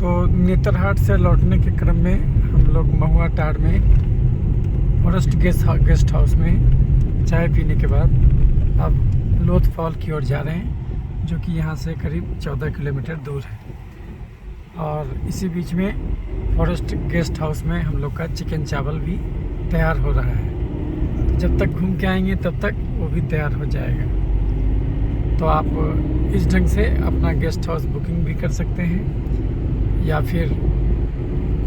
तो नेतरहाट से लौटने के क्रम में हम लोग महुआ टार में फॉरेस्ट गेस्ट हाउस में चाय पीने के बाद अब लोथ फॉल की ओर जा रहे हैं, जो कि यहाँ से करीब 14 किलोमीटर दूर है। और इसी बीच में फॉरेस्ट गेस्ट हाउस में हम लोग का चिकन चावल भी तैयार हो रहा है। तो जब तक घूम के आएंगे तब तक वो भी तैयार हो जाएगा। तो आप इस ढंग से अपना गेस्ट हाउस बुकिंग भी कर सकते हैं, या फिर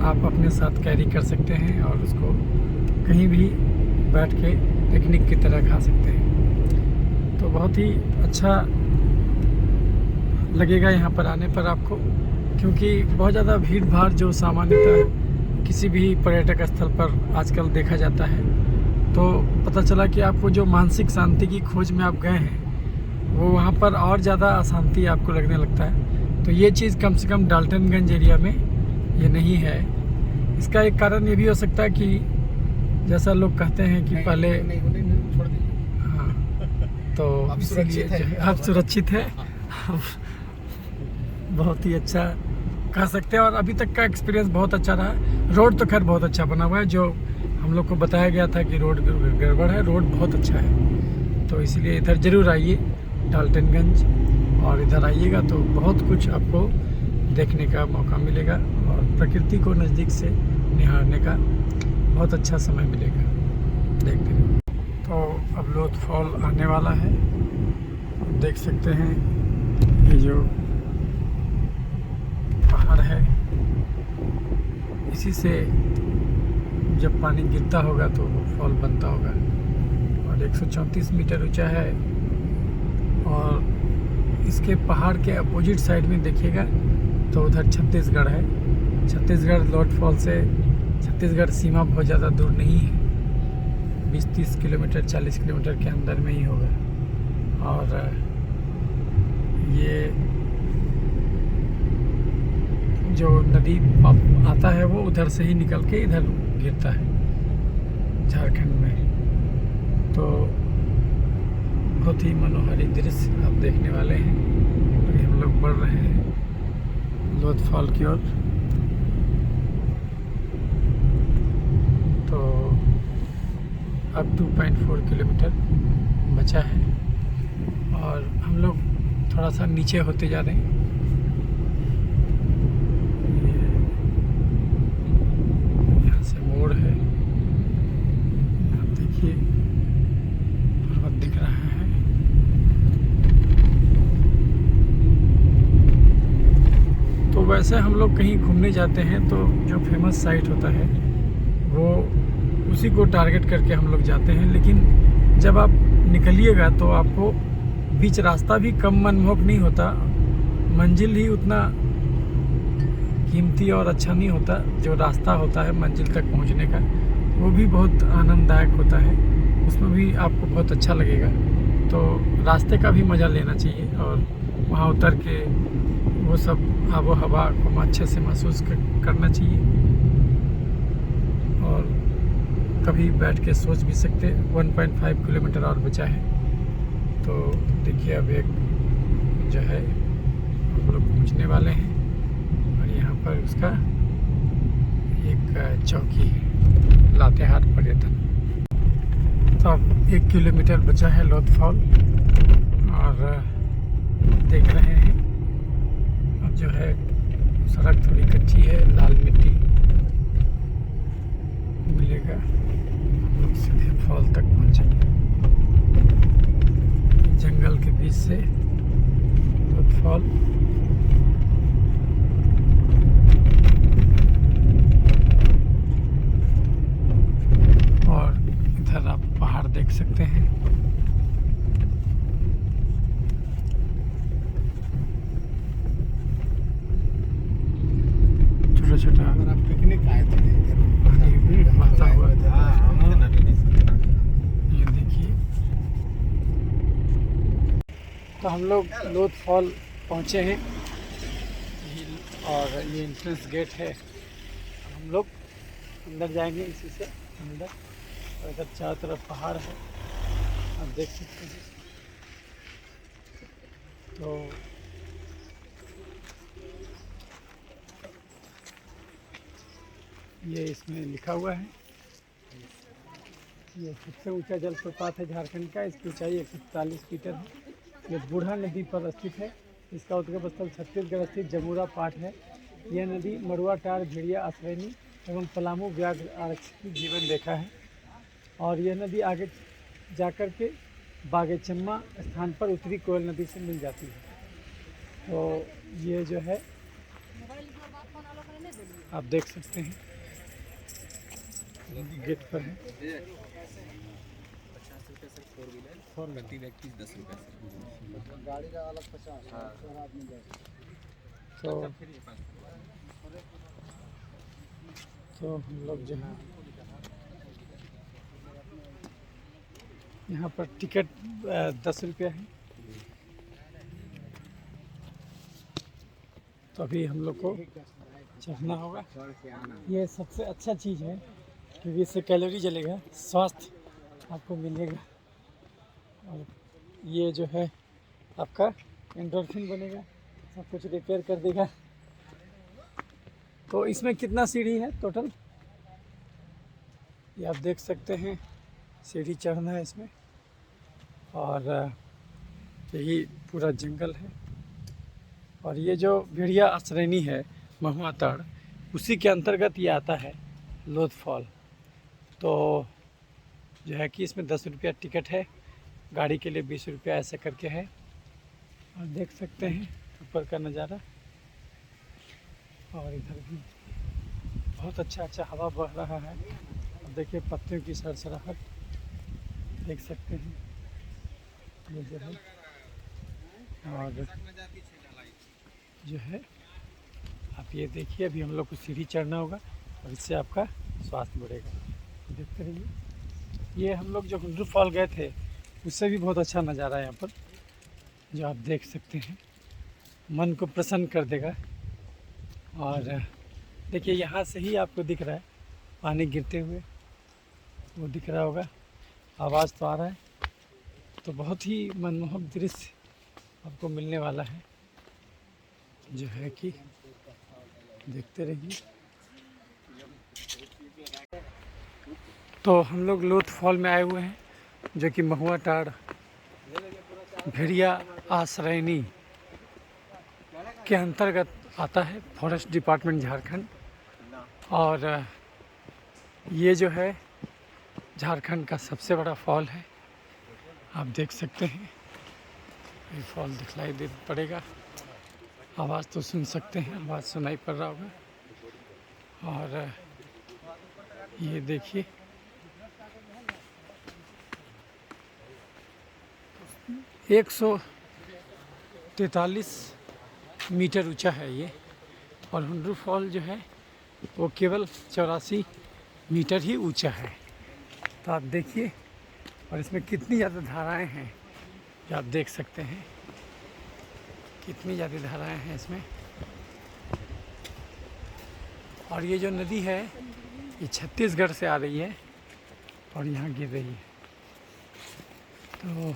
आप अपने साथ कैरी कर सकते हैं और उसको कहीं भी बैठ के पिकनिक की तरह खा सकते हैं। तो बहुत ही अच्छा लगेगा यहाँ पर आने पर आपको, क्योंकि बहुत ज़्यादा भीड़ भाड़ जो सामान्यतः किसी भी पर्यटक स्थल पर आजकल देखा जाता है, तो पता चला कि आपको जो मानसिक शांति की खोज में आप गए हैं वो वहाँ पर और ज़्यादा अशांति आपको लगने लगता है। तो ये चीज़ कम से कम डाल्टनगंज एरिया में ये नहीं है। इसका एक कारण ये भी हो सकता है कि जैसा लोग कहते हैं कि पहले हाँ, तो आप सुरक्षित हैं। आप सुरक्षित है। बहुत ही अच्छा कह सकते हैं। और अभी तक का एक्सपीरियंस बहुत अच्छा रहा। रोड तो खैर बहुत अच्छा बना हुआ है, जो हम लोग को बताया गया था कि रोड गड़बड़ है, रोड बहुत अच्छा है। तो इसलिए इधर ज़रूर आइए डाल्टनगंज, और इधर आइएगा तो बहुत कुछ आपको देखने का मौका मिलेगा और प्रकृति को नज़दीक से निहारने का बहुत अच्छा समय मिलेगा देखने में। तो अब लोथ फॉल आने वाला है, देख सकते हैं ये जो पहाड़ है, इसी से जब पानी गिरता होगा तो वो फॉल बनता होगा। और 134 मीटर ऊंचा है, और इसके पहाड़ के अपोजिट साइड में देखिएगा तो उधर छत्तीसगढ़ है। छत्तीसगढ़ लोथ फॉल से छत्तीसगढ़ सीमा बहुत ज़्यादा दूर नहीं है, 20-30 किलोमीटर 40 किलोमीटर के अंदर में ही होगा। और ये जो नदी आता है वो उधर से ही निकल के इधर गिरता है झारखंड में। तो बहुत ही मनोहारी दृश्य आप देखने वाले हैं। अभी हम लोग बढ़ रहे हैं लोथ फॉल की ओर। तो अब 2.4 किलोमीटर बचा है और हम लोग थोड़ा सा नीचे होते जा रहे हैं। यहाँ से मोड़ है, आप देखिए पर्वत दिख रहा है। तो वैसे हम लोग कहीं घूमने जाते हैं तो जो फेमस साइट होता है वो उसी को टारगेट करके हम लोग जाते हैं, लेकिन जब आप निकलिएगा तो आपको बीच रास्ता भी कम मनमोहक नहीं होता, मंजिल ही उतना कीमती और अच्छा नहीं होता। जो रास्ता होता है मंजिल तक पहुंचने का वो भी बहुत आनंददायक होता है, उसमें भी आपको बहुत अच्छा लगेगा। तो रास्ते का भी मज़ा लेना चाहिए और वहाँ उतर के वो सब आबो हवा को अच्छे से महसूस करना चाहिए। और कभी बैठ के सोच भी सकते। 1.5 किलोमीटर और बचा है। तो देखिए अब एक जो है हम लोग पहुँचने वाले हैं, और यहाँ पर उसका एक चौकी है, लातेहार पर्यटन। तो अब 1 किलोमीटर बचा है लोथ फॉल, और देख रहे हैं अब जो है सड़क थोड़ी कच्ची है, लाल मिट्टी मिलेगा। हम लोग सीधे फॉल तक पहुंचेंगे जंगल के बीच से लोथ फॉल। और इधर आप पहाड़ देख सकते हैं। छोटा अगर आप पिकनिक आए थे बहता हुआ, ये देखिए। तो हम लोग लोथ फॉल पहुँचे हैं, और ये एंट्रेंस गेट है। हम लोग अंदर जाएंगे इसी से अंदर, और इधर चारों तरफ पहाड़ है, आप देख सकते हैं। तो ये इसमें लिखा हुआ है। ये सबसे ऊंचा जलप्रपात है झारखंड का। इसकी ऊंचाई 140 मीटर है। ये बूढ़ा नदी पर स्थित है। इसका उद्गम स्थल छत्तीसगढ़ स्थित जमुरा पाट है। यह नदी मरुआ टार, भेड़िया, असरैनी एवं पलामू व्याघ्र आरक्षित की जीवन रेखा है। और यह नदी आगे जाकर के बागेचम्मा स्थान पर उत्तरी कोयल नदी से मिल जाती है। तो ये जो है आप देख सकते हैं, गेट पर है। 50 रुपये सर 4 व्हीलर, प्रति व्यक्ति 10 रुपये सर। गाड़ी का अलग 50 और आदमी जाए। तो हम लोग जो है यहाँ पर टिकट 10 रुपया है। तो अभी हम लोग को चढ़ना होगा। ये सबसे अच्छा चीज़ है क्योंकि इससे कैलोरी जलेगा, स्वास्थ्य आपको मिलेगा और ये जो है आपका एंडोर्फिन बनेगा, सब कुछ रिपेयर कर देगा। तो इसमें कितना सीढ़ी है टोटल, ये आप देख सकते हैं। सीढ़ी चढ़ना है इसमें और यही पूरा जंगल है। और ये जो भेड़िया आश्रयनी है महुआ ताड़, उसी के अंतर्गत ये आता है लोथ फॉल। तो जो है कि इसमें 10 रुपया टिकट है, गाड़ी के लिए 20 रुपया ऐसे करके है। और देख सकते हैं ऊपर का नज़ारा। और इधर भी बहुत अच्छा हवा बह रहा है। अब देखिए पत्तियों की सरसराहट देख सकते हैं, ये जो है। और जो है आप ये देखिए, अभी हम लोग को सीढ़ी चढ़ना होगा और इससे आपका स्वास्थ्य बढ़ेगा। देखते रहिए। ये हम लोग जो हुंड्रू फॉल गए थे उससे भी बहुत अच्छा नज़ारा है यहाँ पर, जो आप देख सकते हैं, मन को प्रसन्न कर देगा। और देखिए यहाँ से ही आपको दिख रहा है पानी गिरते हुए, वो दिख रहा होगा, आवाज़ तो आ रहा है। तो बहुत ही मनमोहक दृश्य आपको मिलने वाला है, जो है कि देखते रहिए। तो हम लोग लोथ फॉल में आए हुए हैं, जो कि महुआ टाड़ भेड़िया आश्रयनी के अंतर्गत आता है, फॉरेस्ट डिपार्टमेंट झारखंड। और ये जो है झारखंड का सबसे बड़ा फॉल है, आप देख सकते हैं। ये फॉल दिखलाई दे पड़ेगा, आवाज़ तो सुन सकते हैं, आवाज़ सुनाई पड़ रहा होगा। और ये देखिए एक 143 मीटर ऊंचा है ये। और हुंड्रू फॉल जो है वो केवल 84 मीटर ही ऊंचा है। तो आप देखिए, और इसमें कितनी ज़्यादा धाराएं हैं, जो आप देख सकते हैं, कितनी ज़्यादा धाराएं हैं इसमें। और ये जो नदी है ये छत्तीसगढ़ से आ रही है और यहाँ गिर रही है। तो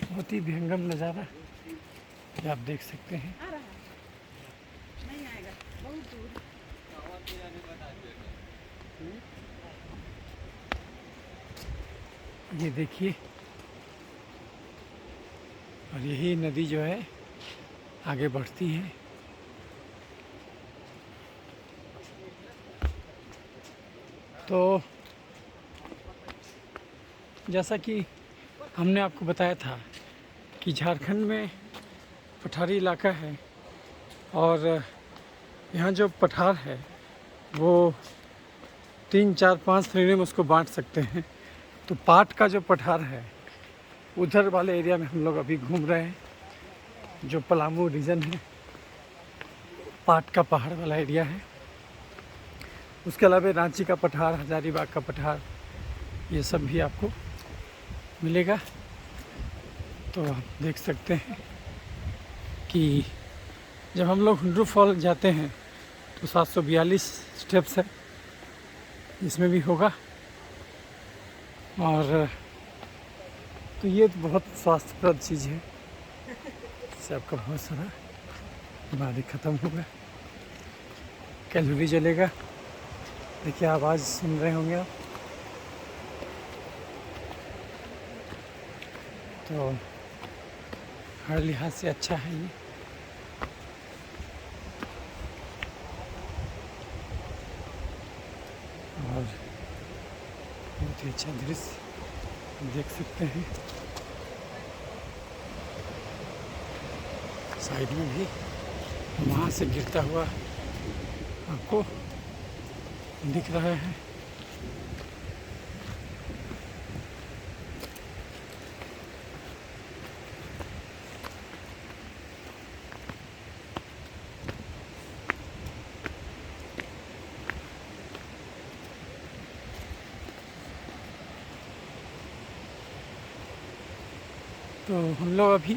बहुत ही विहंगम नज़ारा ये आप देख सकते हैं। ये देखिए, और यही नदी जो है आगे बढ़ती है। तो जैसा कि हमने आपको बताया था कि झारखंड में पठारी इलाका है और यहाँ जो पठार है वो 3, 4, 5 श्रेणी में उसको बांट सकते हैं। तो पाट का जो पठार है उधर वाले एरिया में हम लोग अभी घूम रहे हैं, जो पलामू रीजन है, पाट का पहाड़ वाला एरिया है। उसके अलावा रांची का पठार, हजारीबाग का पठार, ये सब भी आपको मिलेगा। तो आप देख सकते हैं कि जब हम लोग हुंड्रू फॉल जाते हैं तो 742 स्टेप्स है, इसमें भी होगा। और तो ये तो बहुत स्वास्थ्यप्रद चीज़ है, इससे आपका बहुत सारा बीमारी ख़त्म होगा, कैलोरी जलेगा देखिए आवाज़ सुन रहे होंगे आप। तो हर लिहाज से अच्छा है ये। और बहुत ही अच्छा दृश्य देख सकते हैं। साइड में भी वहाँ से गिरता हुआ आपको दिख रहा है। तो हम लोग अभी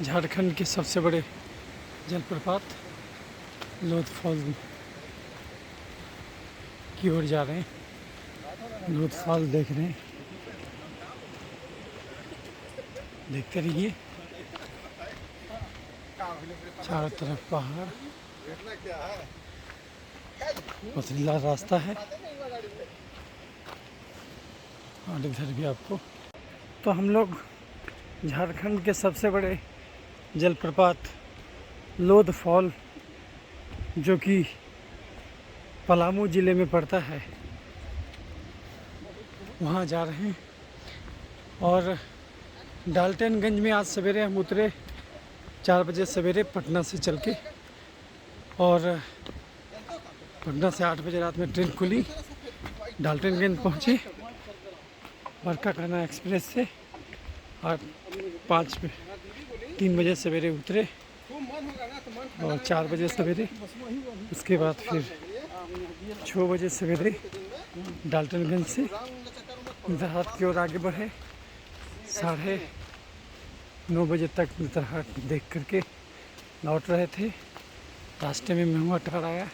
झारखंड के सबसे बड़े जलप्रपात लोध फॉल की ओर जा रहे हैं। लोध फॉल देख रहे हैं, देखते रहिए। चारों तरफ पहाड़, पथरीला रास्ता है। और इधर भी आपको, तो हम लोग झारखंड के सबसे बड़े जलप्रपात लोध फॉल, जो कि पलामू ज़िले में पड़ता है, वहाँ जा रहे हैं। और डाल्टनगंज में आज सवेरे हम उतरे 4 बजे सवेरे पटना से चल के, और पटना से 8 बजे रात में ट्रेन खुली, डाल्टनगंज पहुँचे बरकाकाना एक्सप्रेस से। और 3 बजे सवेरे उतरे और 4 बजे सवेरे, उसके बाद फिर 6 बजे सवेरे डाल्टनगंज से नेतरहाट की ओर आगे बढ़े। 9:30 बजे तक नेतरहाट देख करके लौट रहे थे। रास्ते में महुआ टाड़ आया,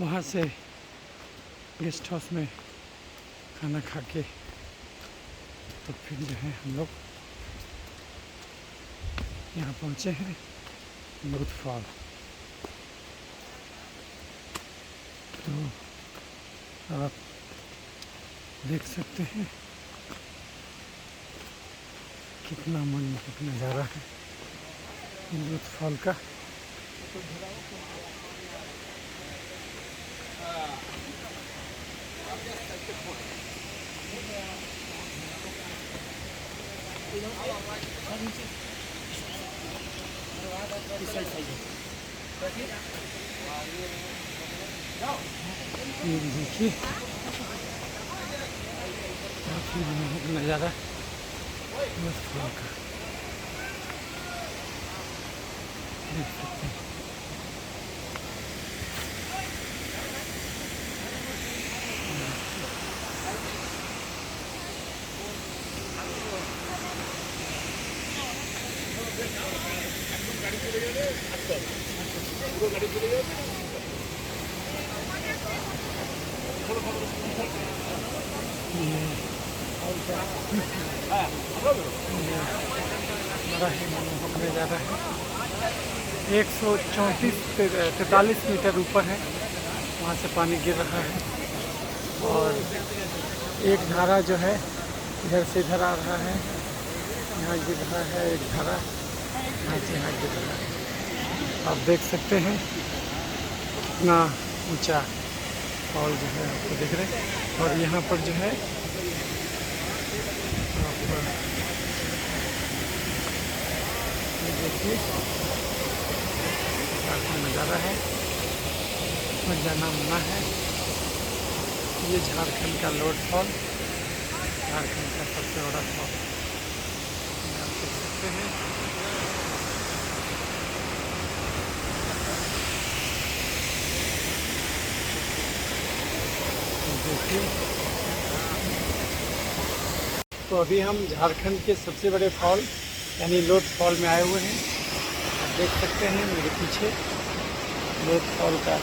वहाँ से गेस्ट हाउस में खाना खा के तो फिर जो है हम लोग यहाँ पहुँचे हैं लोध फॉल। तो आप देख सकते हैं कितना मनमोहक नज़ारा है लोध फॉल का। ये देखिए काफी मनोहर नज़ारा लोध फॉल का देख सकते हैं। बड़ा ही मनोहर नज़ारा है। 143 मीटर ऊपर है, वहाँ से पानी गिर रहा है। और एक धारा जो है इधर से इधर आ रहा है, यहाँ गिर रहा है। एक धारा यहाँ से यहाँ गिर रहा है। आप देख सकते हैं कितना ऊंचा फॉल जो है आपको दिख रहे हैं। और यहाँ पर जो है आप देखिए काफ़ी नज़ारा है और जाना मना है। ये झारखंड का लोध फॉल, झारखंड का सबसे बड़ा फॉल आप देख सकते हैं। देखिए, तो अभी हम झारखंड के सबसे बड़े फॉल यानी लोध फॉल में आए हुए हैं। आप देख सकते हैं मेरे पीछे लोध फॉल का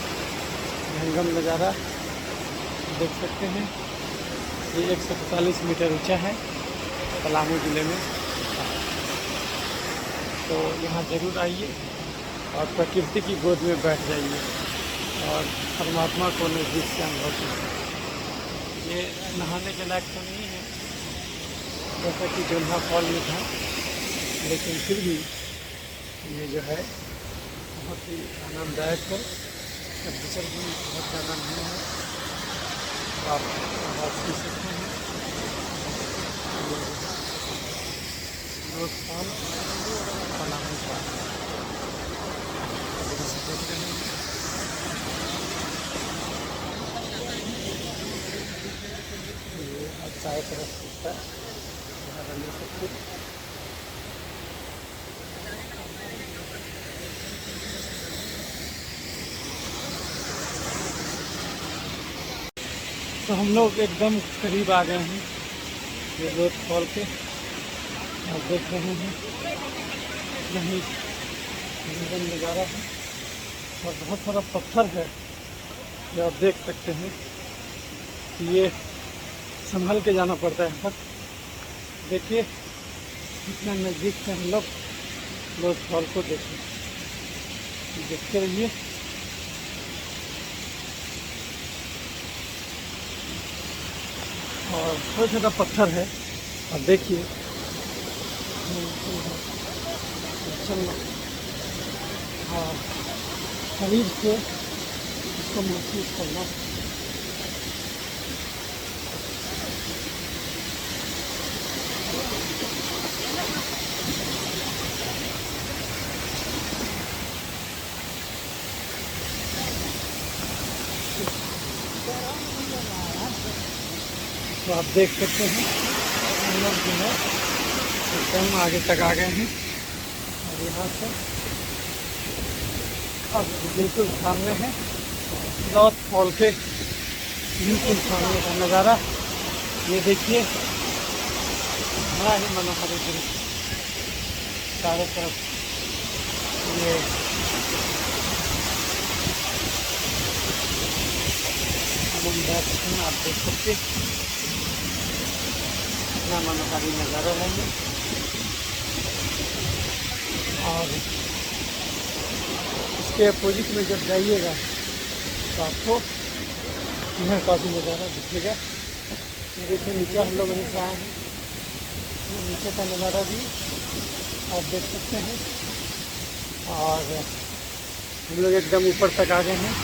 जंगम नज़ारा देख सकते हैं। ये 145 मीटर ऊंचा है, पलामू ज़िले में। तो यहाँ ज़रूर आइए और प्रकृति की गोद में बैठ जाइए। और परमात्मा को नज़दीक से अनुभव करते हैं। ये नहाने के लायक तो नहीं है जैसा कि जोल्हा फॉल में था, लेकिन फिर भी ये जो है बहुत ही आनंददायक है। टेम्परेचर भी बहुत ज़्यादा नहीं है, आप पी सकते हैं। रोज फॉल पलामू फॉल देख रहे हैं। ये चाय तरफ है यहाँ पर ले सकते हैं। तो हम लोग एकदम करीब आ गए हैं ये लोथ फॉल के। आप देख रहे हैं यही जीवन नज़ारा है और बहुत सारा पत्थर है जो आप देख सकते हैं कि ये संभल के जाना पड़ता है। पर देखिए कितना नज़दीक से हम लोग लोथ फॉल को देखते रहिए। और थोड़ा छोटा पत्थर है और देखिए चलना और शरीर से इसको महसूस करना। तो आप देख सकते हैं हम लोग जो है एकदम आगे तक आ गए हैं और यहाँ से अब बिल्कुल सामने है लोथ फॉल के बिल्कुल सामने का नज़ारा। ये देखिए बड़ा ही मनोहर दृश्य चारों तरफ। ये आप देख सकते कितना मनोहारी नज़ारा है। और इसके अपोजिट में जब जाइएगा तो आपको यह काफ़ी नज़ारा दिखेगा। देखिए नीचे हम लोग नहीं आए हैं, नीचे का नज़ारा भी आप देख सकते हैं। और हम लोग एकदम ऊपर तक आ गए हैं।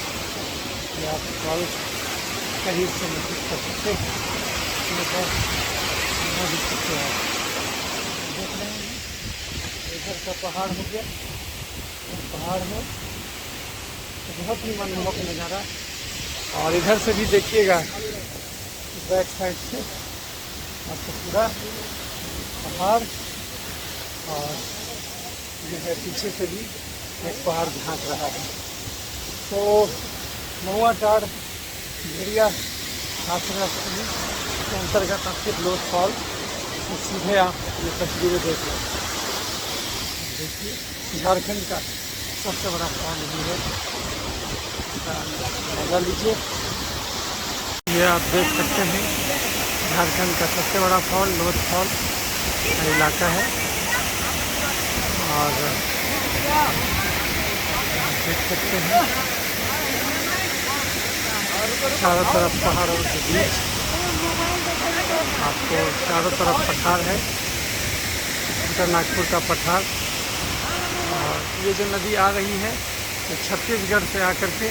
ये आप कॉल करीब से महसूस कर सकते हैं। देख रहे हैं इधर का पहाड़ हो गया, पहाड़ है तो बहुत ही मनमोहक नज़ारा। और इधर से भी देखिएगा बैक साइड से आपको पूरा पहाड़ और जो है पीछे से भी एक पहाड़ झांक रहा है। तो महुआ टाड़ भेड़िया आश्रम के अंतर्गत स्थित लोथ फॉल तो सीधे आप ये तस्वीरें देख रहे हैं। देखिए झारखंड का सबसे बड़ा फॉल भी है, मजा लीजिए। ये आप देख सकते हैं झारखंड का सबसे बड़ा फॉल लोथ फॉल का इलाका है। और देख सकते हैं चारों तरफ पहाड़ों के बीच आपको चारों तरफ पठार है, उत्तर नागपुर का पठार। और ये जो नदी आ रही है तो छत्तीसगढ़ से आकर के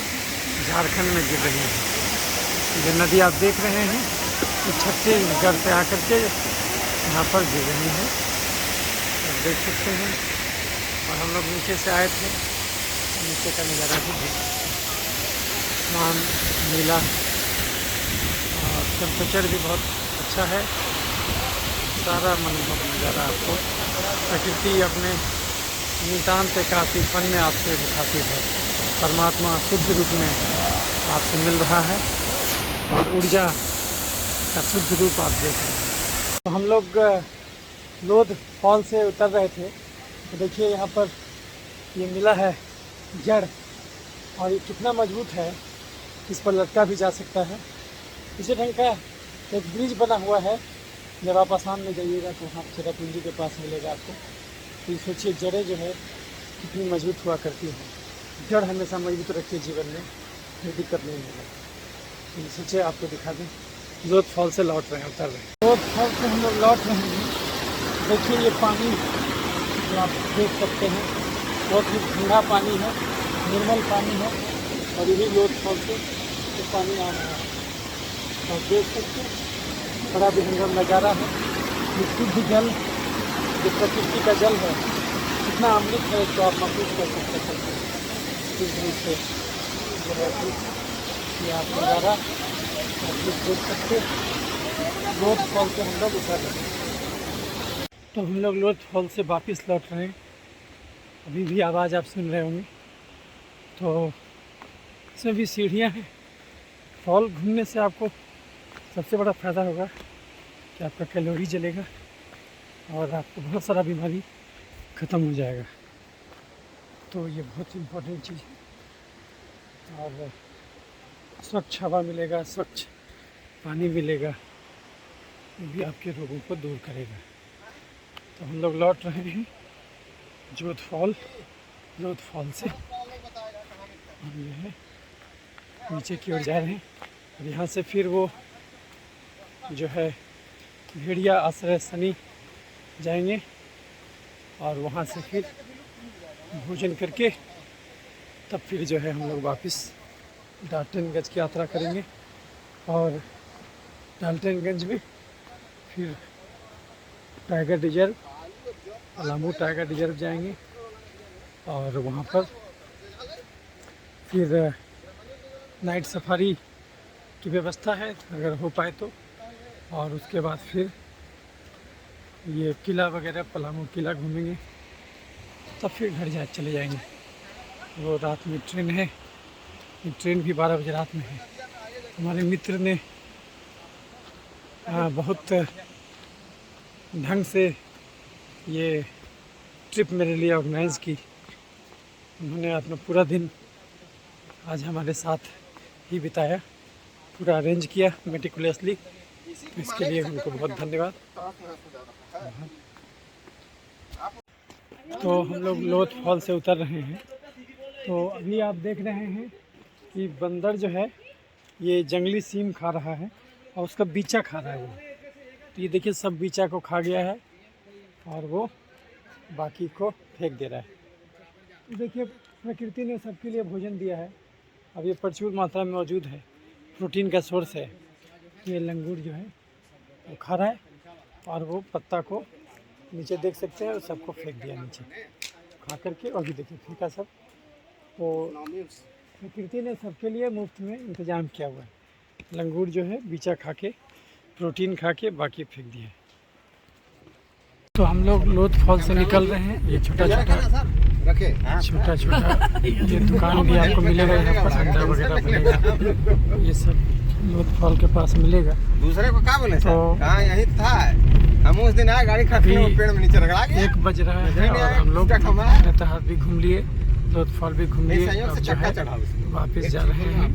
झारखंड में गिर रही है। जो नदी आप देख रहे हैं तो छत्तीसगढ़ से आकर के यहाँ पर गिर रही है, तो देख सकते हैं। और हम लोग नीचे से आए थे, नीचे का नज़ारा भी देख सकते हैं। मान नीला और टेम्परेचर भी बहुत अच्छा है। सारा मनमोहक नज़ारा आपको प्रकृति अपने नितांत काफ़ी फन में आपसे दिखाती है। परमात्मा शुद्ध रूप में आपसे मिल रहा है और ऊर्जा का शुद्ध रूप आप देख रहे हैं। तो हम लोग लोथ फॉल से उतर रहे थे तो देखिए यहाँ पर ये मिला है जड़, और ये कितना मजबूत है, इस पर लटका भी जा सकता है। इसी ढंग का एक ब्रिज बना हुआ है। जब आप आसाम में जाइएगा तो वहाँ चेरापूंजी के पास मिलेगा आपको। तो ये सोचिए जड़ें जो है कितनी मजबूत हुआ करती हैं। जड़ हमेशा मजबूत रखिए जीवन में, कोई दिक्कत नहीं होगा। तो सोचे आपको दिखा दें। लोथ फॉल से लौट रहे हैं, उतर रहे हैं। लोथ फॉल से हम लोग लौट रहे हैं। देखिए ये पानी जो आप देख सकते हैं बहुत ही ठंडा पानी है, निर्मल पानी है और यही लोथ फॉल से ये पानी आ रहा है। और देख सकते हैं बड़ा बेहतरीन नज़ारा है। ये शुद्ध जल जो प्रकृति का जल है कितना अमृत है तो आप महसूस कर सकते हैं। इस दृश्य से ये आप नज़ारा देख सकते लोथ फॉल से हम लोग उतर रहे हैं। तो हम लोग लोथ फॉल से वापस लौट रहे हैं। अभी भी आवाज़ आप सुन रहे होंगे। तो इसमें भी सीढ़ियाँ हैं। फॉल घूमने से आपको सबसे बड़ा फ़ायदा होगा कि आपका कैलोरी जलेगा और आपको बहुत सारा बीमारी ख़त्म हो जाएगा। तो ये बहुत इम्पोर्टेंट चीज़ है। और स्वच्छ हवा मिलेगा, स्वच्छ पानी मिलेगा, ये भी आपके रोगों को दूर करेगा। तो हम लोग लौट रहे हैं लोथ फॉल से और ये है नीचे की ओर जा रहे हैं। और यहाँ से फिर वो जो है भेड़िया आश्रय सनी जाएंगे और वहाँ से फिर भोजन करके तब फिर जो है हम लोग वापस डाल्टनगंज की यात्रा करेंगे। और डाल्टनगंज में फिर tiger reserve, Palamu tiger reserve जाएंगे और वहाँ पर फिर नाइट सफारी की व्यवस्था है अगर हो पाए तो। और उसके बाद फिर ये किला वगैरह पलामू किला घूमेंगे तब फिर घर चले जाएंगे। वो रात में ट्रेन है, ये ट्रेन भी 12 बजे रात में है। हमारे मित्र ने बहुत ढंग से ये ट्रिप मेरे लिए ऑर्गेनाइज़ की। उन्होंने अपना पूरा दिन आज हमारे साथ ही बिताया, पूरा अरेंज किया मेटिकुलसली। इसके लिए उनको बहुत धन्यवाद। तो हम लोग लोथ फॉल से उतर रहे हैं। तो अभी आप देख रहे हैं कि बंदर जो है ये जंगली सीम खा रहा है और उसका बीचा खा रहा है वो। तो ये देखिए सब बीचा को खा गया है और वो बाकी को फेंक दे रहा है। तो देखिए प्रकृति ने सबके लिए भोजन दिया है। अब ये प्रचुर मात्रा में मौजूद है, प्रोटीन का सोर्स है। ये लंगूर जो है वो खा रहा है और वो पत्ता को नीचे देख सकते हैं और सबको फेंक दिया नीचे खा करके। और भी देखिए फेंका सब। तो प्रकृति ने सबके लिए मुफ्त में इंतज़ाम किया हुआ है। लंगूर जो है बीचा खा के, प्रोटीन खा के बाकी फेंक दिए। तो हम लोग लोथ फॉल से निकल रहे हैं। ये छोटा छोटा ये दुकान भी आपको मिलेगा यहाँ पर, अंडा वगैरह मिलेगा। ये सब लोथ फॉल के पास मिलेगा। दूसरे को क्या बोले? तो कहाँ यही था, हम उस दिन आए गाड़ी खा के पेड़ में नीचे रगड़ा गया। 1 बज रहा है और हम लोग नेतहार भी घूम लिए, लोथ फॉल भी घूम लिए। अब जो है वापस जा रहे हैं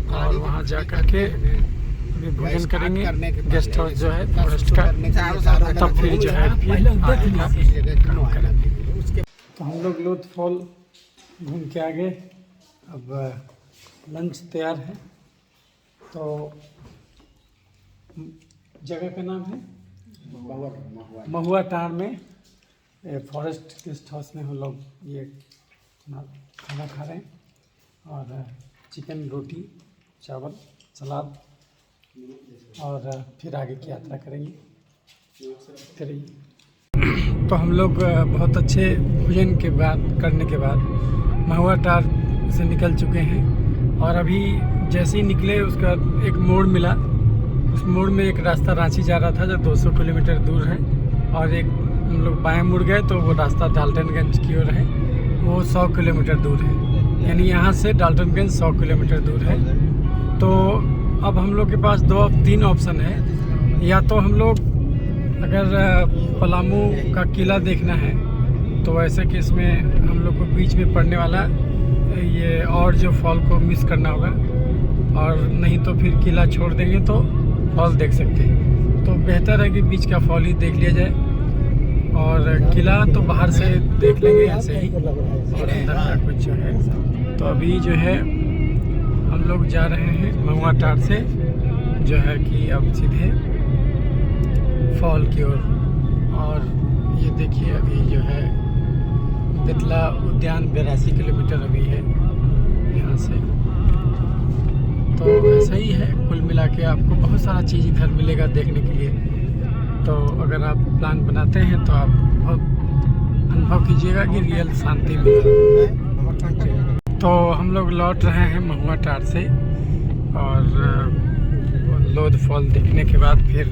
और वहाँ जा कर के अभी भोजन करेंगे। गेस्ट हाउस जो है फॉरेस्ट का, तब फिर जो है काम करेंगे। तो हम लोग लोथ फॉल घूम के आ गए। अब लंच तैयार है। तो जगह का नाम है महुआ टार में फॉरेस्ट गेस्ट हाउस में हम लोग ये खाना खा रहे हैं। और चिकन, रोटी, चावल, सलाद और फिर आगे की यात्रा करेंगे। तो हम लोग बहुत अच्छे भोजन के बाद करने के बाद महुआ टार से निकल चुके हैं। और अभी जैसे ही निकले उसका एक मोड़ मिला। उस मोड़ में एक रास्ता रांची जा रहा था जो 200 किलोमीटर दूर है। और एक हम लोग बाएं मुड़ गए तो वो रास्ता डाल्टनगंज की ओर है, वो 100 किलोमीटर दूर है। यानी यहाँ से डाल्टनगंज 100 किलोमीटर दूर है। तो अब हम लोग के पास 2-3 ऑप्शन है। या तो हम लोग अगर पलामू का किला देखना है तो ऐसे केस में हम लोग को बीच में पड़ने वाला ये और जो फॉल को मिस करना होगा। और नहीं तो फिर किला छोड़ देंगे तो फॉल देख सकते हैं। तो बेहतर है कि बीच का फॉल ही देख लिया जाए। और किला तो बाहर से देख लेंगे ऐसे ही, और अंदर का कुछ जो है। तो अभी जो है हम लोग जा रहे हैं महुआ टार से जो है कि अब सीधे फॉल की ओर। और ये देखिए अभी जो है बेतला उद्यान 82 किलोमीटर अभी है यहाँ से। तो ऐसा ही है, कुल मिला के आपको बहुत सारा चीज़ इधर मिलेगा देखने के लिए। तो अगर आप प्लान बनाते हैं तो आप बहुत अनुभव कीजिएगा कि रियल शांति मिलेगा। तो हम लोग लौट रहे हैं महुआ टार से और लोध फॉल देखने के बाद फिर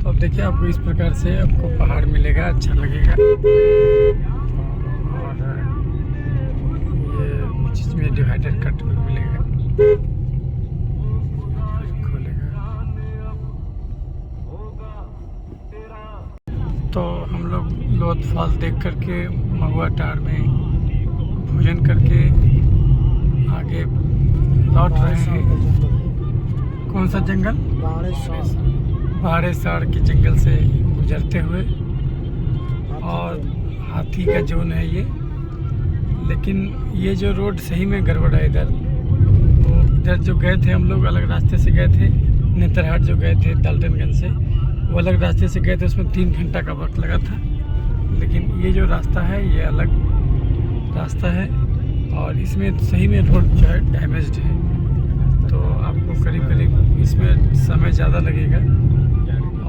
तो अब देखिए आपको इस प्रकार से आपको पहाड़ मिलेगा, अच्छा लगेगा। और ये बीच में डिवाइडर कट भी मिलेगा, फिर खोलेगा। तो हम लोग लोध फॉल देख करके महुआ टार में भोजन करके आगे लौट रहे हैं। कौन सा जंगल? बाड़ेसार के जंगल से गुजरते हुए। और हाथी का जोन है ये, लेकिन ये जो रोड सही में गड़बड़ है इधर। वो इधर जो गए थे हम लोग अलग रास्ते से गए थे, नेतरहाट जो गए थे डाल्टनगंज से, वो अलग रास्ते से गए थे, उसमें 3 घंटा का वक्त लगा था। लेकिन ये जो रास्ता है ये अलग रास्ता है और इसमें सही में रोड जो है डैमेज्ड है। तो आपको करीब करीब इसमें समय ज़्यादा लगेगा।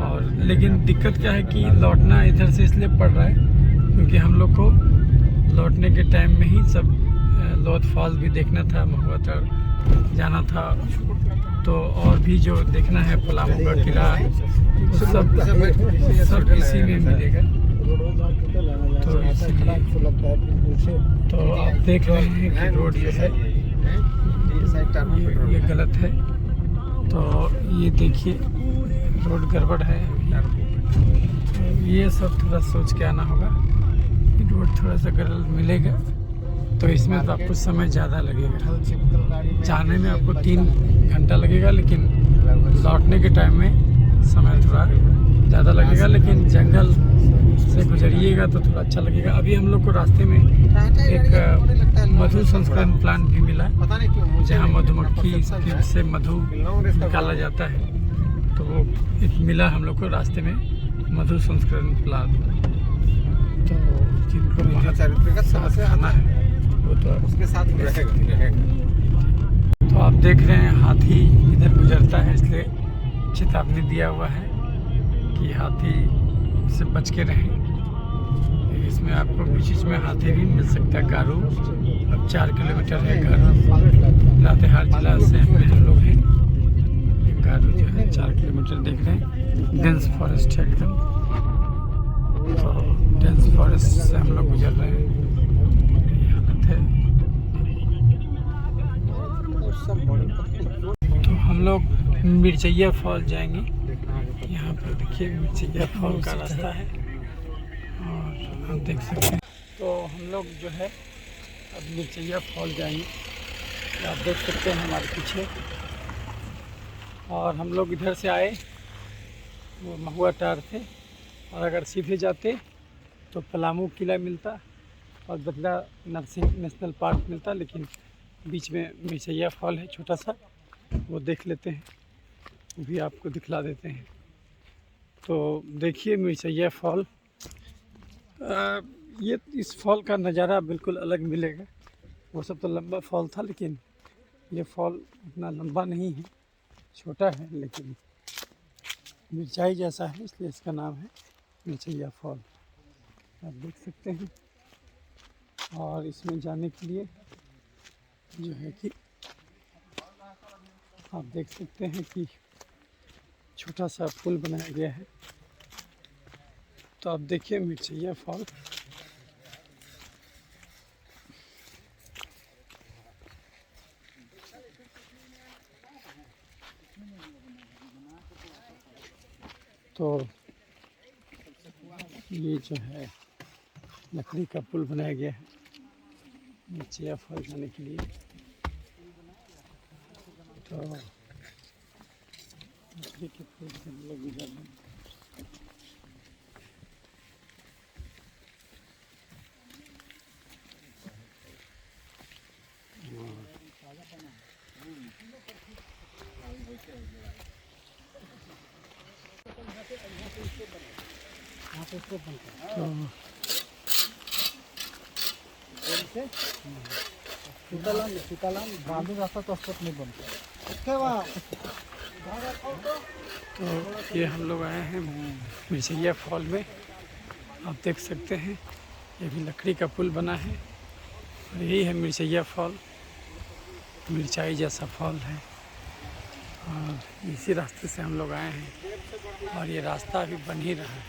और लेकिन दिक्कत क्या है कि लौटना इधर से इसलिए पड़ रहा है क्योंकि हम लोग को लौटने के टाइम में ही सब लोध फॉल भी देखना था, महुआ टार जाना था। तो और भी जो देखना है पलामू का किला सब इसी में मिलेगा। तो इसलिए तो आप देख रहे हैं कि रोड जो है ये गलत है। तो ये देखिए रोड गड़बड़ है। ये सब थोड़ा सोच के आना होगा कि रोड थोड़ा सा गड़बड़ मिलेगा तो इसमें तो आपको समय ज़्यादा लगेगा। जाने में आपको 3 घंटा लगेगा, लेकिन लौटने के टाइम में समय थोड़ा ज़्यादा लगेगा। लेकिन जंगल से गुजरिएगा तो थोड़ा अच्छा लगेगा। अभी हम लोग को रास्ते में एक मधु संस्करण प्लांट भी मिला, जहाँ मधुमक्खी से मधु निकाला जाता है। तो वो एक मिला हम लोग को रास्ते में, मधु संस्करण प्लांट। तो जिनको साथ खाना है वो तो उसके साथ रहेगा। तो आप देख रहे हैं हाथी इधर गुजरता है, इसलिए चेतावनी दिया हुआ है कि हाथी से बच के रहें। इसमें आपको बीच में हाथी भी मिल सकता है। गारू अब 4 किलोमीटर है, गारू लातेहार जिला से हम लोग हैं। गारू जो है 4 किलोमीटर देख रहे हैं। डेंस फॉरेस्ट है एकदम। तो डेंस फॉरेस्ट से हम लोग गुजर रहे हैं। ये हालत है। तो हम लोग मिर्चैया फॉल जाएंगे। यहाँ पर देखिए मिर्चैया फॉल का रास्ता है और हम देख सकते हैं। तो हम लोग जो है अब मिर्चैया फॉल जाएंगे। आप देख सकते हैं हमारे पीछे। और हम लोग इधर से आए वो महुआ टार थे, और अगर सीधे जाते तो पलामू किला मिलता और बेतला नरसिंह नेशनल पार्क मिलता। लेकिन बीच में मिर्चैया फॉल है छोटा सा, वो देख लेते हैं, वो भी आपको दिखला देते हैं। तो देखिए मिर्चैया फॉल, ये इस फॉल का नज़ारा बिल्कुल अलग मिलेगा। वो सब तो लंबा फॉल था, लेकिन ये फॉल उतना लंबा नहीं है, छोटा है, लेकिन मिर्चाई जैसा है, इसलिए इसका नाम है मिर्चैया फॉल। आप देख सकते हैं। और इसमें जाने के लिए जो है कि आप देख सकते हैं कि छोटा सा पुल बनाया गया है। तो आप देखिए मिर्चैया फॉल। तो ये जो है लकड़ी का पुल बनाया गया है मिर्चैया फॉल जाने के लिए। तो लकड़ी के पुल से हम लोग गुजर रहे हैं। सीताराम बालू रास्ता तो स्टेप नहीं बनता। तो ये हम लोग आए हैं मिर्चैया फॉल में। आप देख सकते हैं ये भी लकड़ी का पुल बना है और यही है मिर्चैया फॉल। मिर्चाई जैसा फॉल है और इसी रास्ते से हम लोग आए हैं और ये रास्ता अभी बन ही रहा है,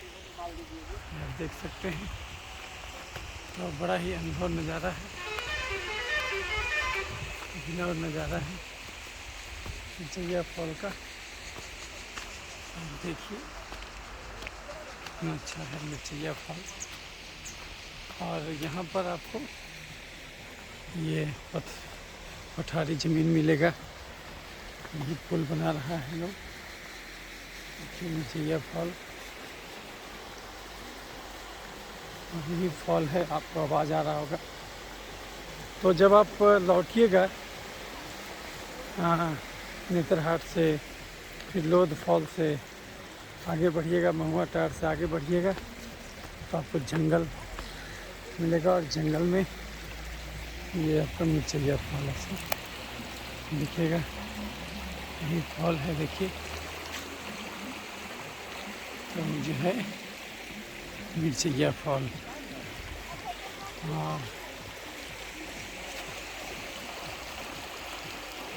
आप देख सकते हैं। तो बड़ा ही अनुभव नज़ारा है, और नज़ारा है मिर्चैया फॉल का। आप देखिए कितना अच्छा है मिर्चैया फॉल। और यहाँ पर आपको ये पठारी ज़मीन मिलेगा, ये पुल बना रहा है लोग। देखिए मिर्चैया फॉल और यही फॉल है, आपको आवाज़ आ रहा होगा। तो जब आप लौटिएगा नेतरहाट से, फिर लोध फॉल से आगे बढ़िएगा, महुआ टार से आगे बढ़िएगा तो आपको जंगल मिलेगा और जंगल में ये आपका मिर्चैया फॉल ऐसा दिखेगा। यही फॉल है देखिए, तो जो है मिर्चैया फॉल। हाँ,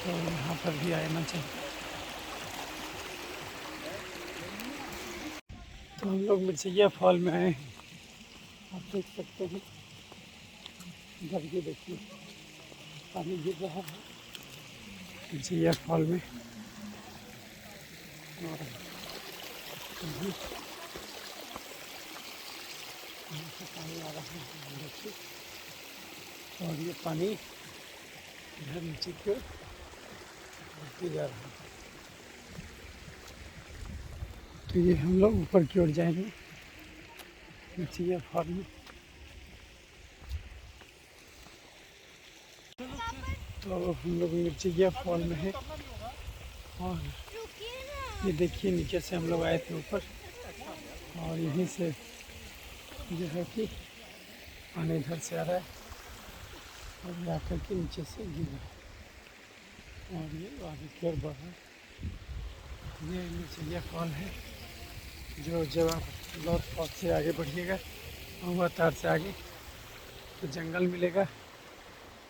तो यहाँ पर भी आना चाहिए। तो हम लोग मिर्चैया फॉल में आए हैं, आप देख सकते हैं। इधर ये देखिए पानी गिर रहा है मिर्चैया फॉल में और यहाँ से पानी आ रहा है, देखिए। और ये पानी इधर नीचे की ओर जा रहा है। तो ये हम लोग ऊपर की ओर जाएंगे मिर्चैया फॉल में। तो हम लोग मिर्चैया फॉल में हैं और ये देखिए नीचे से हम लोग आए थे ऊपर और यहीं से जो है कि पानी इधर से आ रहा है और ये आकर के नीचे से गिर रहा है और ये आगे की ओर बढ़ रहा है। ये मिर्चैया फॉल है जो जब आप लोध फॉल से आगे बढ़िएगा, महुआ तार से आगे, तो जंगल मिलेगा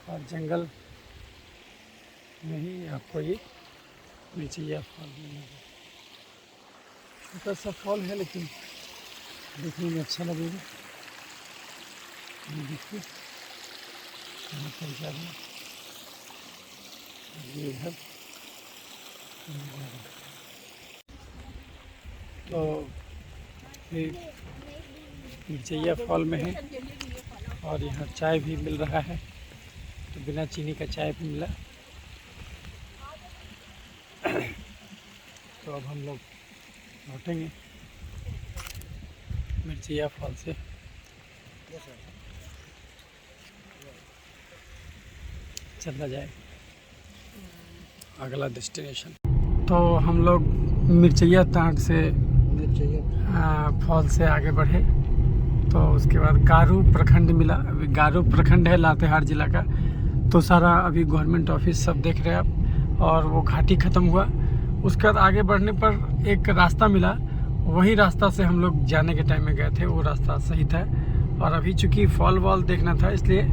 और जंगल में ही आपको ये मिर्चैया फॉल मिलेगा। छोटा सा फॉल है लेकिन देखने में अच्छा लगेगा। ये देखिए यहाँ पर जा रहा है, ये इधर। तो ये मिर्चैया फॉल में है और यहाँ चाय भी मिल रहा है, तो बिना चीनी का चाय भी मिला। तो अब हम लोग लौटेंगे मिर्चैया फॉल से। चला जाए अगला डेस्टिनेशन। तो हम लोग मिर्चैया तांड से फॉल से आगे बढ़े, तो उसके बाद गारू प्रखंड मिला। अभी गारू प्रखंड है लातेहार जिला का। तो सारा अभी गवर्नमेंट ऑफिस सब देख रहे हैं आप, और वो घाटी ख़त्म हुआ। उसके बाद आगे बढ़ने पर एक रास्ता मिला, वही रास्ता से हम लोग जाने के टाइम में गए थे, वो रास्ता सही था। और अभी चूँकि फॉल वॉल देखना था इसलिए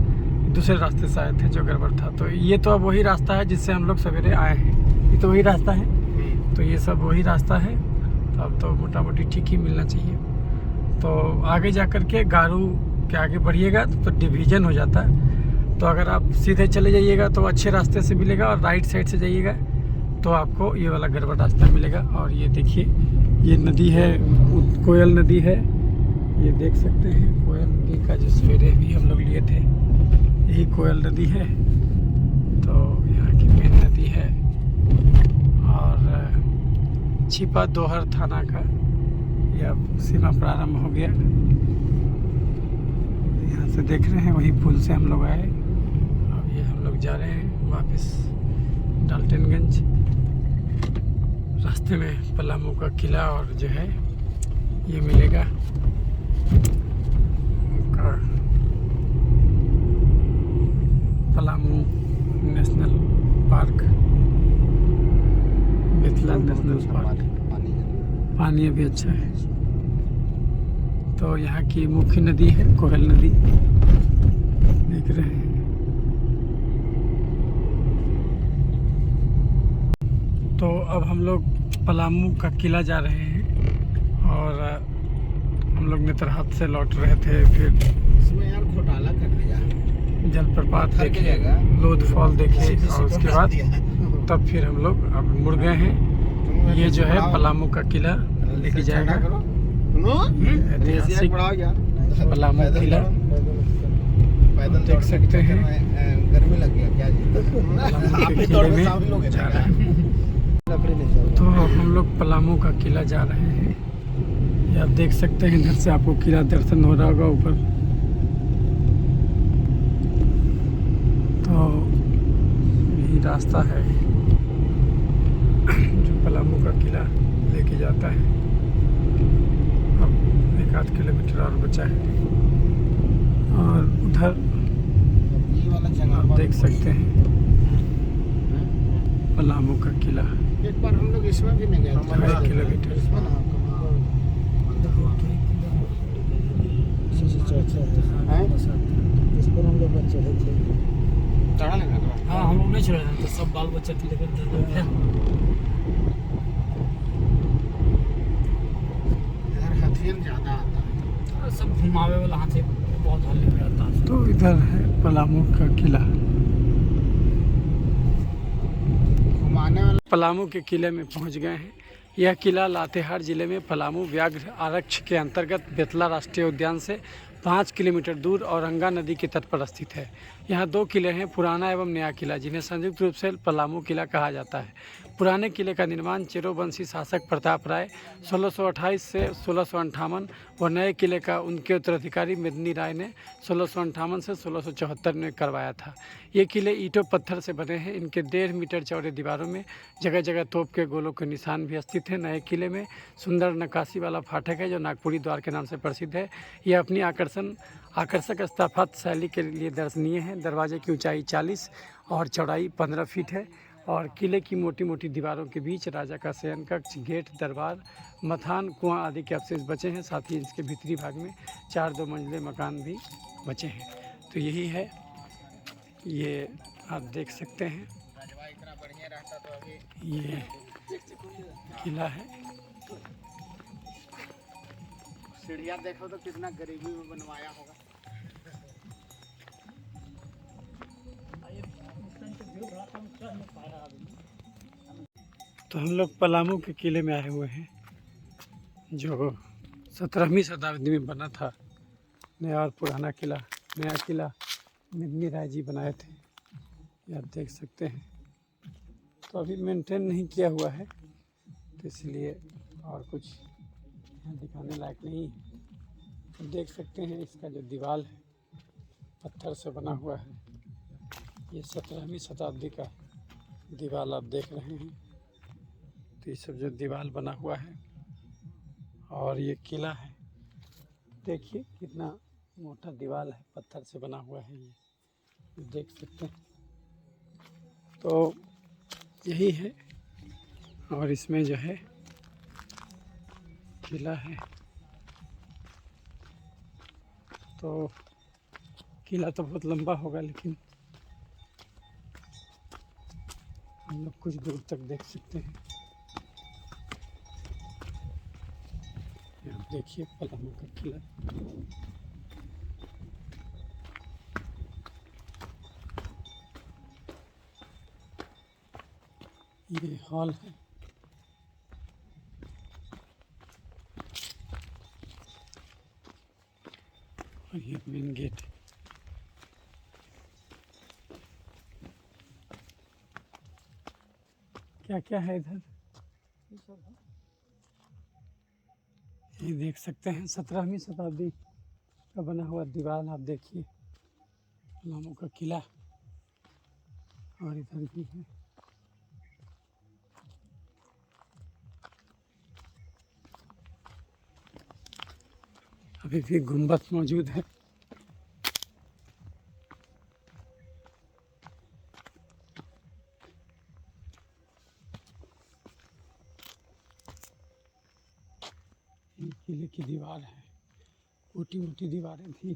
दूसरे रास्ते से आए थे जो गड़बड़ था। तो ये तो अब वही रास्ता है जिससे हम लोग सवेरे आए हैं, ये तो वही रास्ता है। तो ये सब वही रास्ता है, तो अब तो मोटा मोटी ठीक ही मिलना चाहिए। तो आगे जा कर के गारू के आगे बढ़िएगा तो डिवीज़न हो जाता है। तो अगर आप सीधे चले जाइएगा तो अच्छे रास्ते से मिलेगा, और राइट साइड से जाइएगा तो आपको ये वाला गड़बड़ रास्ता मिलेगा। और ये देखिए ये नदी है, कोयल नदी है, ये देख सकते हैं। कोयल नदी का जो सवेरे भी हम लोग लिए थे, यही कोयल नदी है। तो यहाँ की मेन नदी है। और छिपा दोहर थाना का यह सीमा प्रारंभ हो गया। यहाँ से देख रहे हैं, वही पुल से हम लोग आए। अब ये हम लोग जा रहे हैं वापस डाल्टनगंज। रास्ते में पलामू का किला और जो है ये मिलेगा का Palamu national park, Betla national park. पानी अभी अच्छा है। तो यहाँ की मुख्य नदी है कोयल नदी, देख रहे हैं। तो अब हम लोग पलामू का किला जा रहे हैं और हम लोग नेतरहाट से लौट रहे थे। फिर इसमें यार घोटाला कर दिया, जलप्रपात देखे, लोध फॉल देखे और उसके बाद तब फिर हम लोग अब मुड़ गए हैं। ये जो है पलामू का किला लेके जाएगा, ऐतिहासिक पलामू किला देख सकते हैं। गर्मी लग गया क्या पलामू के किले में जा रहे हैं। तो हम लोग पलामू का किला जा रहे हैं। ये आप देख सकते हैं, इधर से आपको किला दर्शन हो रहा होगा ऊपर। तो यही रास्ता है जो पलामू का किला लेके जाता है। अब 1-8 किलोमीटर और बचा है और उधर आप देख सकते हैं पलामू का किला। एक बार हम लोग इसमें भी नहीं गए थे, 2.5 किलोमीटर। इस पर हम लोग चढ़े थे। चढ़ा लेगा ना? हाँ हम लोग नहीं चढ़े थे, तो सब बाल बच्चे के लेकर इधर हाथी ज्यादा आता है, सब घुमावे वाला हाथी बहुत हल्ले में आता है। तो इधर है पलामू का किला। घुमाने वाला पलामू के किले में पहुंच गए हैं। यह किला लातेहार जिले में पलामू व्याघ्र आरक्ष के अंतर्गत बेतला राष्ट्रीय उद्यान से 5 किलोमीटर दूर औरंगा नदी के तट पर स्थित है। यहाँ 2 किले हैं, पुराना एवं नया किला, जिन्हें संयुक्त रूप से पलामू किला कहा जाता है। पुराने किले का निर्माण चेरोवंशी शासक प्रताप राय 1628 से 1658 व नए किले का उनके उत्तराधिकारी मेदिनी राय ने 1658 से 1674 में करवाया था। ये किले ईंटों पत्थर से बने हैं। इनके 1.5 मीटर चौड़े दीवारों में जगह जगह तोप के गोलों के निशान भी स्थित हैं। नए किले में सुंदर नक्काशी वाला फाटक है जो नागपुरी द्वार के नाम से प्रसिद्ध है। यह अपनी आकर्षक स्थापत्य शैली के लिए दर्शनीय है। दरवाजे की ऊंचाई 40 और चौड़ाई 15 फीट है और किले की मोटी मोटी दीवारों के बीच राजा का शयन कक्ष, गेट, दरबार, मथान, कुआं आदि के अवशेष बचे हैं। साथ ही इसके भीतरी भाग में 4 2 मंजिले मकान भी बचे हैं। तो यही है, ये आप देख सकते हैं, ये किला है। सीढ़िया देखो तो कितना गरीबी में बनवाया होगा। तो हम लोग पलामू के किले में आए हुए हैं जो 17वीं शताब्दी में बना था। नया और पुराना किला, नया किला मेदिनी राय जी बनाए थे, ये आप देख सकते हैं। तो अभी मेंटेन नहीं किया हुआ है, तो इसलिए और कुछ यहाँ दिखाने लायक नहीं है। तो देख सकते हैं इसका जो दीवार है पत्थर से बना हुआ है। ये 17वीं शताब्दी का दीवार आप देख रहे हैं। तो ये सब जो दीवार बना हुआ है और ये किला है, देखिए कितना मोटा दीवार है, पत्थर से बना हुआ है, ये देख सकते हैं। तो यही है और इसमें जो है किला है। तो किला तो बहुत लंबा होगा, लेकिन हम लोग कुछ दूर तक देख सकते हैं। आप देखिए पलामू का किला। ये हॉल है। और ये मेन गेट। क्या क्या है इधर, ये देख सकते हैं 17वीं शताब्दी का बना हुआ दीवार। आप देखिए पलामू का किला, और इधर भी है। अभी भी गुंबद मौजूद है। ये किले की दीवार है, मोटी मोटी दीवारें थी।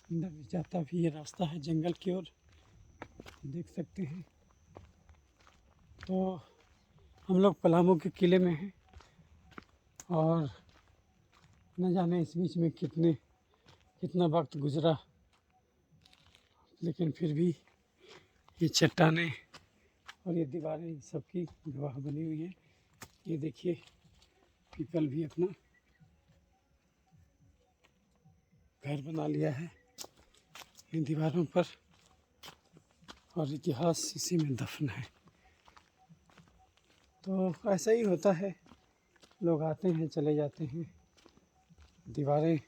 अंदर जाता भी ये रास्ता है जंगल की ओर, देख सकते हैं। तो हम लोग पलामू के किले में हैं और न जाने इस बीच में कितना वक्त गुजरा, लेकिन फिर भी ये चट्टानें और ये दीवारें सबकी गवाह बनी हुई हैं। ये देखिए पीपल भी अपना घर बना लिया है इन दीवारों पर, और इतिहास इसी में दफन है। तो ऐसा ही होता है, लोग आते हैं चले जाते हैं, दीवारें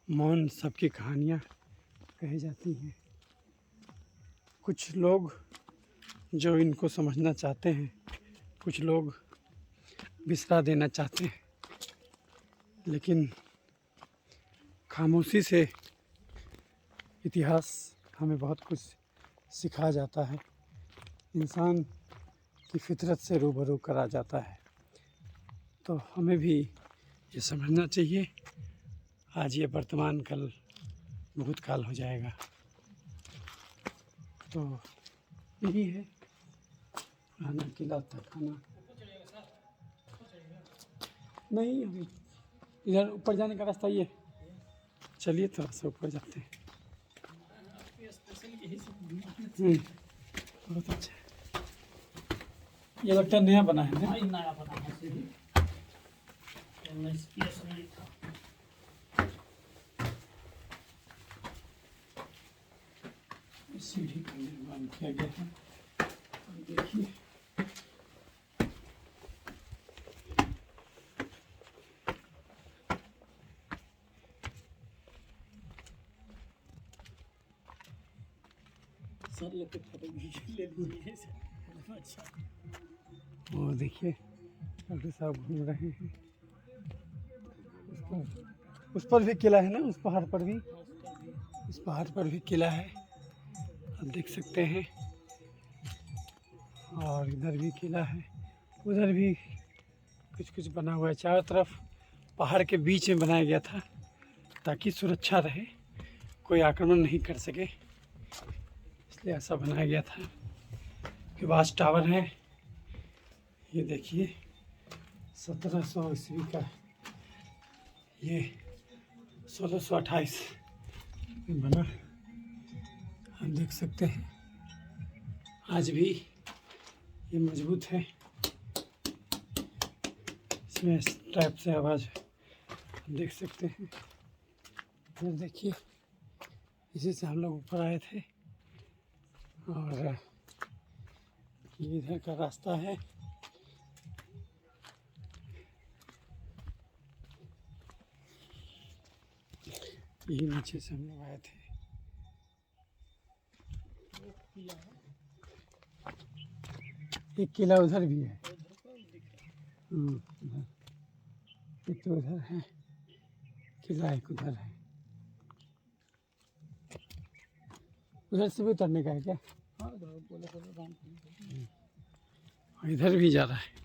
मौन सबकी कहानियाँ कही जाती हैं। कुछ लोग जो इनको समझना चाहते हैं, कुछ लोग बिसरा देना चाहते हैं, लेकिन खामोशी से इतिहास हमें बहुत कुछ सिखा जाता है, इंसान की फितरत से रूबरू करा जाता है। तो हमें भी ये समझना चाहिए, आज ये वर्तमान, कल भूतकाल हो जाएगा। तो यही है पुराना किला तखाना। नहीं, अभी इधर ऊपर जाने का रास्ता ये, चलिए थोड़ा सा ऊपर जाते हैं। बहुत अच्छा, ये लगता है नया बना है ना? नया बना है सीढ़ी, 19 में था। सीढ़ी का निर्माण किया गया है। और देखिए सर लोग के फोटो भी ले लीजिए। अच्छा, वो देखिए डॉक्टर साहब घूम रहे हैं। उस पर भी किला है ना, उस पहाड़ पर भी, उस पहाड़ पर भी किला है, आप देख सकते हैं। और इधर भी किला है, उधर भी कुछ कुछ बना हुआ है। चारों तरफ पहाड़ के बीच में बनाया गया था ताकि सुरक्षा रहे, कोई आक्रमण नहीं कर सके, इसलिए ऐसा बनाया गया था। कि वाच टावर है, ये देखिए 1700 ईस्वी का, ये 1628 में बना, हम देख सकते हैं। आज भी ये मजबूत है, इसमें इस टाइप से आवाज़ हम देख सकते हैं। फिर देखिए इसी से हम लोग ऊपर आए थे, और ये इधर का रास्ता है। यही नीचे से हम लोग आए थे। एक किला उधर भी है, उधर एक तो उधर है किला, एक उधर है। उधर से भी उतरने का है क्या? हाँ बोले इधर भी जा रहा है।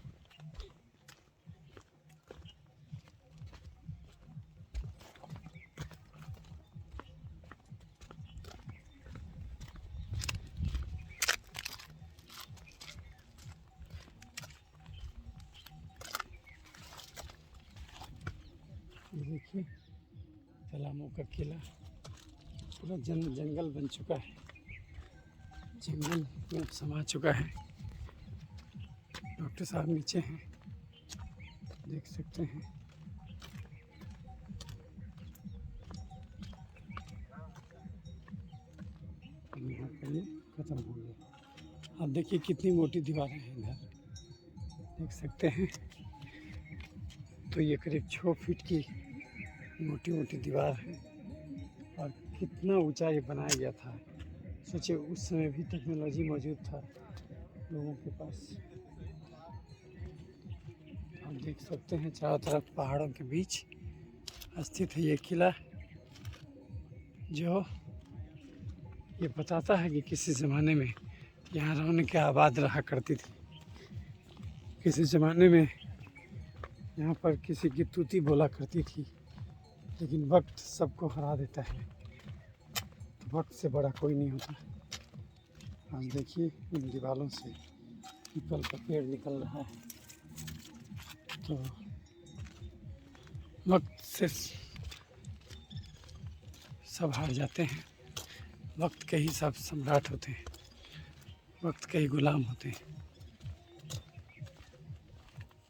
देखिए पलामू का किला पूरा जंगल बन चुका है, जंगल में समा चुका है। डॉक्टर साहब नीचे हैं, देख सकते हैं। यहाँ पर ये खत्म हो गया। आप देखिए कितनी मोटी दीवारें हैं इधर, देख सकते हैं। तो ये करीब 6 फीट की मोटी मोटी दीवार है, और कितना ऊंचा ये बनाया गया था। सोचिए उस समय भी टेक्नोलॉजी मौजूद था लोगों के पास। आप देख सकते हैं चारों तरफ पहाड़ों के बीच स्थित है ये किला, जो ये बताता है कि किसी ज़माने में यहाँ रौनक आबाद रहा करती थी। किसी ज़माने में यहाँ पर किसी की तूती बोला करती थी, लेकिन वक्त सबको हरा देता है। वक्त से बड़ा कोई नहीं होता। आज देखिए इन दीवारों से पीपल का पेड़ निकल रहा है। तो वक्त से सब हार जाते हैं। वक्त के ही सब सम्राट होते हैं, वक्त के ही गुलाम होते हैं।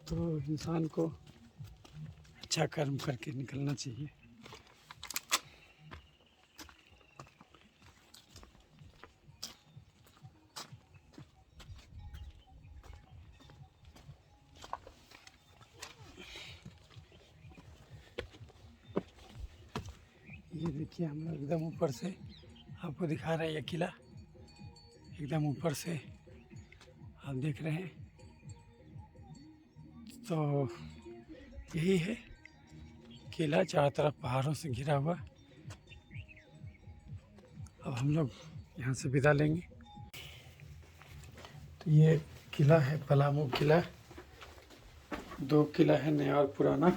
तो इंसान को अच्छा कर्म करके निकलना चाहिए। ये देखिए हम लोग एकदम ऊपर से आपको दिखा रहे हैं। ये किला एकदम ऊपर से आप देख रहे हैं। तो यही है किला, चारों तरफ पहाड़ों से घिरा हुआ। अब हम लोग यहाँ से विदा लेंगे। तो ये किला है पलामू किला। दो किला है, नया और पुराना।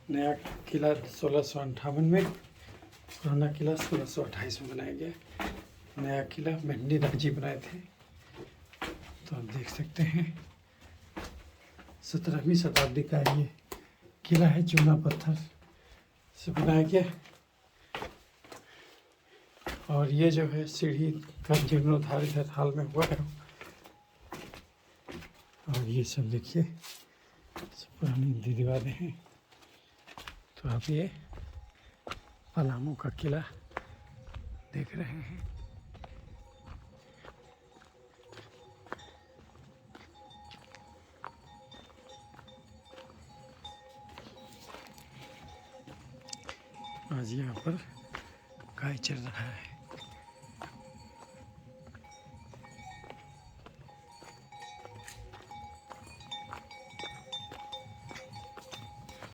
नया किला 1658 में, पुराना किला 1628 में बनाया गया। नया किला मेहंदी राजी बनाए थे। तो आप देख सकते हैं 17वीं शताब्दी का ये किला है। चूना पत्थर से बनाया गया। और ये जो है सीढ़ी का जीर्णोद्धार इधर हाल में हुआ है। और ये सब देखिए सब पुरानी दीवारें हैं। तो आप ये पलामू का किला देख रहे हैं। आज यहाँ पर गाय चल रहा है।